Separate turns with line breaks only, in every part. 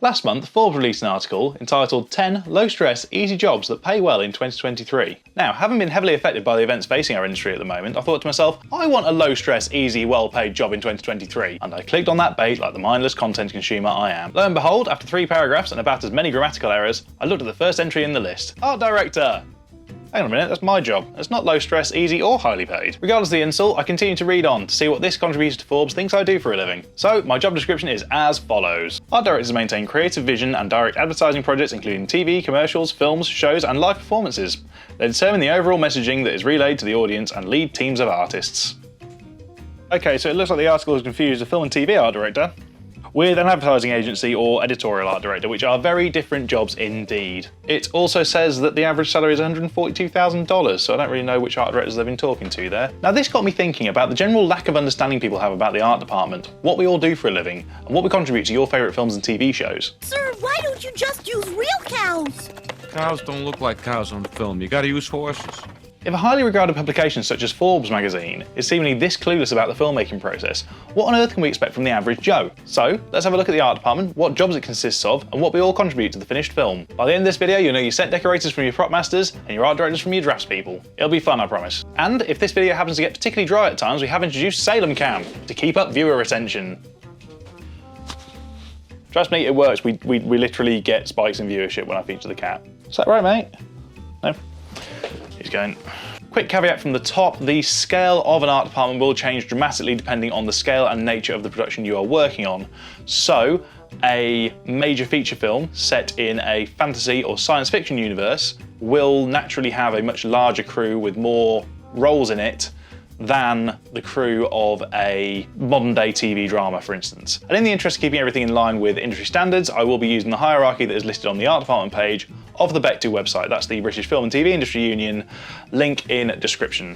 Last month, Forbes released an article entitled 10 low-stress, easy jobs that pay well in 2023. Now, having been heavily affected by the events facing our industry at the moment, I thought to myself, I want a low-stress, easy, well-paid job in 2023. And I clicked on that bait like the mindless content consumer I am. Lo and behold, after 3 paragraphs and about as many grammatical errors, I looked at the first entry in the list. Art director. Hang on a minute, that's my job. It's not low stress, easy or highly paid. Regardless of the insult, I continue to read on to see what this contributor to Forbes thinks I do for a living. So, my job description is as follows. Art directors maintain creative vision and direct advertising projects including TV, commercials, films, shows and live performances. They determine the overall messaging that is relayed to the audience and lead teams of artists. Okay, so it looks like the article has confused a film and TV art director with an advertising agency or editorial art director, which are very different jobs indeed. It also says that the average salary is $142,000, so I don't really know which art directors they've been talking to there. Now this got me thinking about the general lack of understanding people have about the art department, what we all do for a living, and what we contribute to your favourite films and TV shows.
Sir, why don't you just use real cows?
Cows don't look like cows on film. You gotta use horses.
If a highly regarded publication such as Forbes magazine is seemingly this clueless about the filmmaking process, what on earth can we expect from the average Joe? So, let's have a look at the art department, what jobs it consists of, and what we all contribute to the finished film. By the end of this video, you'll know your set decorators from your prop masters, and your art directors from your draftspeople. It'll be fun, I promise. And if this video happens to get particularly dry at times, we have introduced Salem Cam to keep up viewer retention. Trust me, it works. We literally get spikes in viewership when I feature the cat. Is that right, mate? No? He's going. Quick caveat from the top, the scale of an art department will change dramatically depending on the scale and nature of the production you are working on. So, a major feature film set in a fantasy or science fiction universe will naturally have a much larger crew with more roles in it than the crew of a modern day TV drama, for instance. And in the interest of keeping everything in line with industry standards, I will be using the hierarchy that is listed on the art department page of the BECTU website. That's the British Film and TV Industry Union, link in description.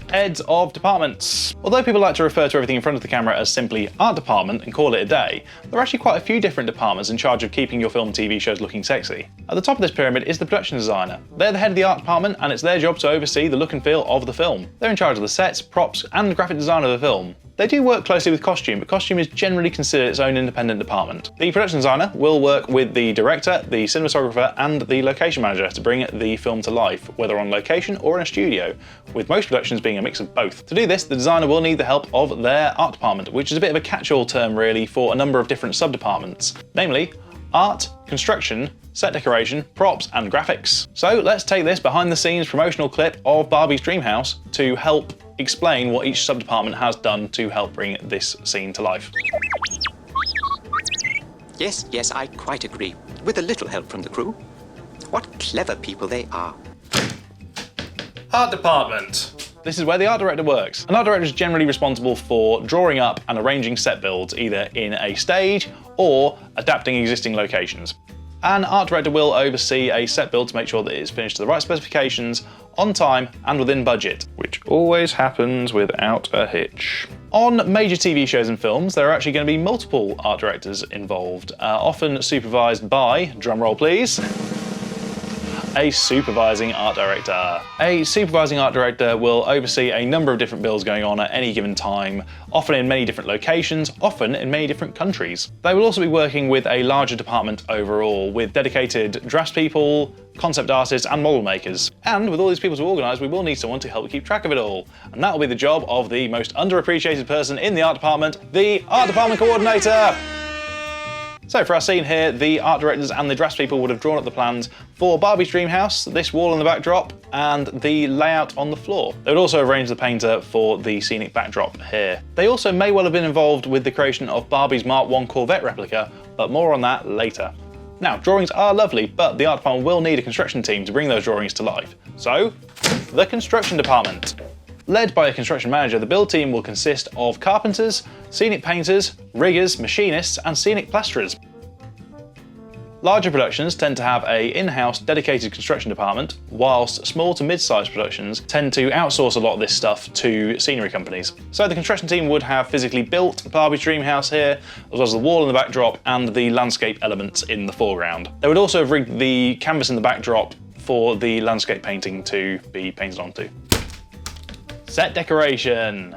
Heads of departments. Although people like to refer to everything in front of the camera as simply art department and call it a day, there are actually quite a few different departments in charge of keeping your film and TV shows looking sexy. At the top of this pyramid is the production designer. They're the head of the art department and it's their job to oversee the look and feel of the film. They're in charge of the sets, props and graphic design of the film. They do work closely with costume, but costume is generally considered its own independent department. The production designer will work with the director, the cinematographer and the location manager to bring the film to life, whether on location or in a studio, with most productions being a mix of both. To do this, the designer will need the help of their art department, which is a bit of a catch-all term really for a number of different sub-departments, namely art, construction, set decoration, props and graphics. So let's take this behind the scenes promotional clip of Barbie's Dreamhouse to help explain what each sub-department has done to help bring this scene to life.
Yes, I quite agree. With a little help from the crew. What clever people they are.
Art department. This is where the art director works. An art director is generally responsible for drawing up and arranging set builds, either in a stage or adapting existing locations. An art director will oversee a set build to make sure that it is finished to the right specifications, on time and within budget, which always happens without a hitch. On major TV shows and films, there are actually going to be multiple art directors involved, often supervised by, drumroll please, a supervising art director. A supervising art director will oversee a number of different builds going on at any given time, often in many different locations, often in many different countries. They will also be working with a larger department overall, with dedicated draftspeople, concept artists and model makers. And with all these people to organise, we will need someone to help keep track of it all. And that will be the job of the most underappreciated person in the art department, the art department coordinator. So for our scene here, the art directors and the draftspeople would have drawn up the plans for Barbie's Dreamhouse, this wall in the backdrop, and the layout on the floor. They would also arrange the painter for the scenic backdrop here. They also may well have been involved with the creation of Barbie's Mark I Corvette replica, but more on that later. Now, drawings are lovely, but the art department will need a construction team to bring those drawings to life. So, the construction department. Led by a construction manager, the build team will consist of carpenters, scenic painters, riggers, machinists, and scenic plasterers. Larger productions tend to have an in-house dedicated construction department, whilst small to mid-sized productions tend to outsource a lot of this stuff to scenery companies. So the construction team would have physically built Barbie's Dreamhouse here, as well as the wall in the backdrop and the landscape elements in the foreground. They would also have rigged the canvas in the backdrop for the landscape painting to be painted onto. Set decoration.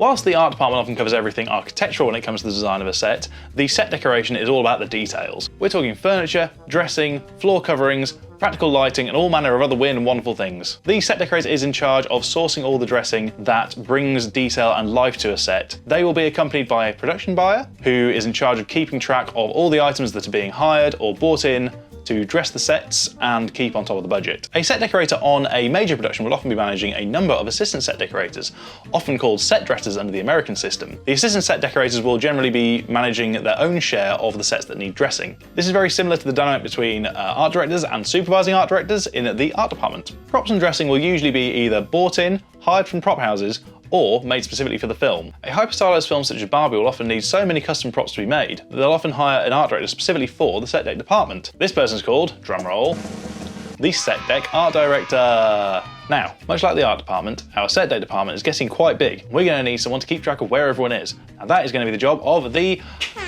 Whilst the art department often covers everything architectural when it comes to the design of a set, the set decoration is all about the details. We're talking furniture, dressing, floor coverings, practical lighting, and all manner of other weird and wonderful things. The set decorator is in charge of sourcing all the dressing that brings detail and life to a set. They will be accompanied by a production buyer who is in charge of keeping track of all the items that are being hired or bought in to dress the sets and keep on top of the budget. A set decorator on a major production will often be managing a number of assistant set decorators, often called set dressers under the American system. The assistant set decorators will generally be managing their own share of the sets that need dressing. This is very similar to the dynamic between art directors and supervising art directors in the art department. Props and dressing will usually be either bought in, hired from prop houses, or made specifically for the film. A hyper-stylized film such as Barbie will often need so many custom props to be made that they'll often hire an art director specifically for the set deck department. This person's called, drumroll, the set deck art director. Now, much like the art department, our set deck department is getting quite big. We're going to need someone to keep track of where everyone is. And that is going to be the job of the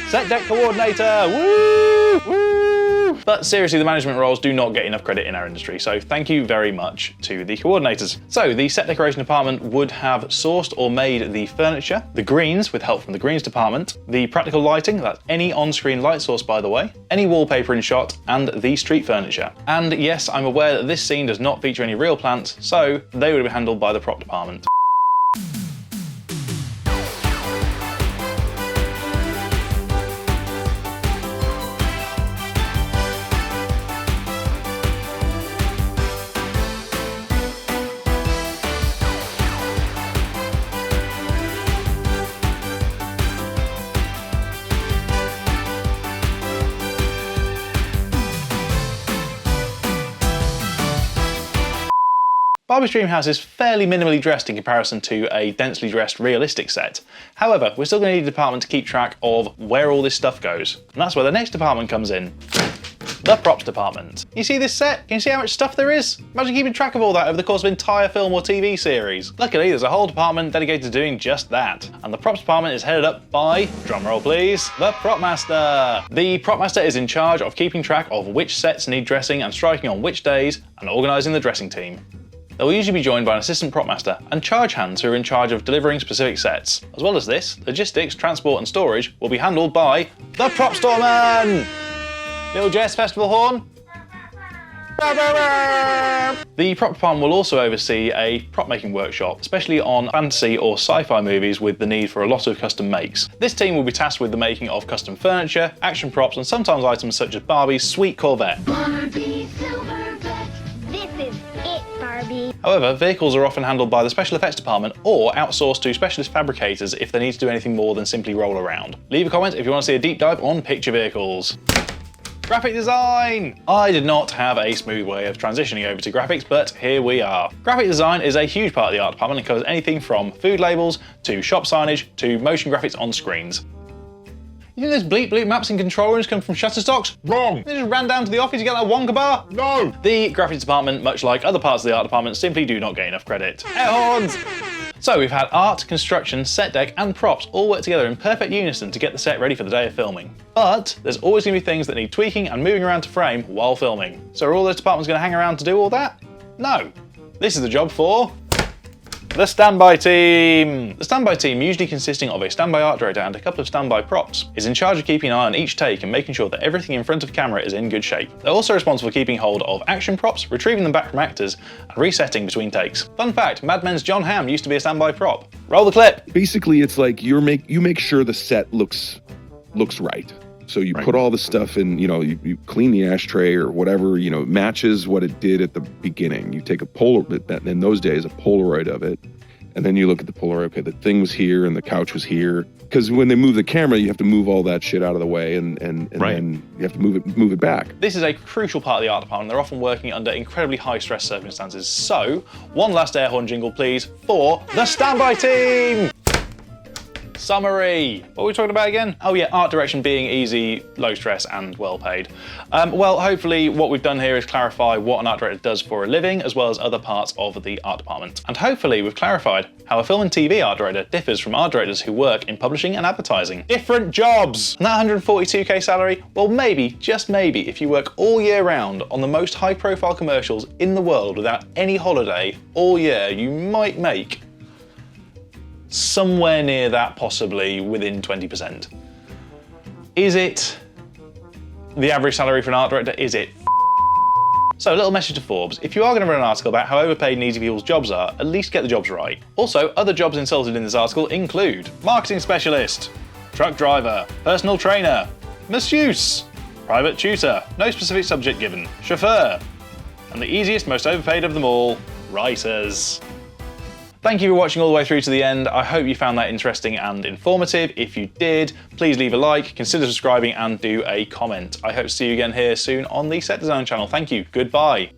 set deck coordinator. Woo! Woo! But seriously, the management roles do not get enough credit in our industry, so thank you very much to the coordinators. So the set decoration department would have sourced or made the furniture, the greens with help from the greens department, the practical lighting, that's any on-screen light source by the way, any wallpaper in shot, and the street furniture. And yes, I'm aware that this scene does not feature any real plants, so they would be handled by the prop department. Barbie's Dreamhouse is fairly minimally dressed in comparison to a densely dressed realistic set. However, we're still going to need a department to keep track of where all this stuff goes. And that's where the next department comes in. The props department. You see this set? Can you see how much stuff there is? Imagine keeping track of all that over the course of an entire film or TV series. Luckily, there's a whole department dedicated to doing just that. And the props department is headed up by, drumroll please, the prop master. The prop master is in charge of keeping track of which sets need dressing and striking on which days and organising the dressing team. They will usually be joined by an assistant prop master and charge hands who are in charge of delivering specific sets. As well as this, logistics, transport and storage will be handled by the prop storeman! Little Jess Festival horn. The prop department will also oversee a prop making workshop, especially on fantasy or sci-fi movies with the need for a lot of custom makes. This team will be tasked with the making of custom furniture, action props and sometimes items such as Barbie's sweet Corvette.
Barbie Silverback. This is it, Barbie.
However, vehicles are often handled by the special effects department or outsourced to specialist fabricators if they need to do anything more than simply roll around. Leave a comment if you want to see a deep dive on picture vehicles. Graphic design! I did not have a smooth way of transitioning over to graphics, but here we are. Graphic design is a huge part of the art department and covers anything from food labels to shop signage to motion graphics on screens. You think those bleep bleep maps and control rooms come from Shutterstocks? Wrong! They just ran down to the office to get that Wonka bar? No! The graphics department, much like other parts of the art department, simply do not get enough credit. Air horns! So we've had art, construction, set deck and props all work together in perfect unison to get the set ready for the day of filming. But there's always going to be things that need tweaking and moving around to frame while filming. So are all those departments going to hang around to do all that? No. This is the job for the standby team. The standby team, usually consisting of a standby art director and a couple of standby props, is in charge of keeping an eye on each take and making sure that everything in front of camera is in good shape. They're also responsible for keeping hold of action props, retrieving them back from actors, and resetting between takes. Fun fact, Mad Men's John Hamm used to be a standby prop. Roll the clip.
Basically, it's like you make sure the set looks right. So you put all the stuff in, you clean the ashtray or whatever, matches what it did at the beginning. You take a Polaroid, in those days, a Polaroid of it, and then you look at the Polaroid, okay, the thing was here and the couch was here. Because when they move the camera, you have to move all that shit out of the way and then you have to move it back.
This is a crucial part of the art department. They're often working under incredibly high stress circumstances. So, one last air horn jingle, please, for the standby team! Summary. What were we talking about again? Oh yeah, art direction being easy, low stress and well paid. Well, hopefully what we've done here is clarify what an art director does for a living as well as other parts of the art department. And hopefully we've clarified how a film and TV art director differs from art directors who work in publishing and advertising. Different jobs! And that 142k salary? Well maybe, just maybe, if you work all year round on the most high profile commercials in the world without any holiday all year, you might make somewhere near that, possibly within 20%. Is it the average salary for an art director? Is it? So a little message to Forbes, if you are going to run an article about how overpaid and easy people's jobs are, at least get the jobs right. Also, other jobs insulted in this article include marketing specialist, truck driver, personal trainer, masseuse, private tutor, no specific subject given, chauffeur, and the easiest, most overpaid of them all, writers. Thank you for watching all the way through to the end. I hope you found that interesting and informative. If you did, please leave a like, consider subscribing and do a comment. I hope to see you again here soon on the Set Design channel. Thank you, goodbye.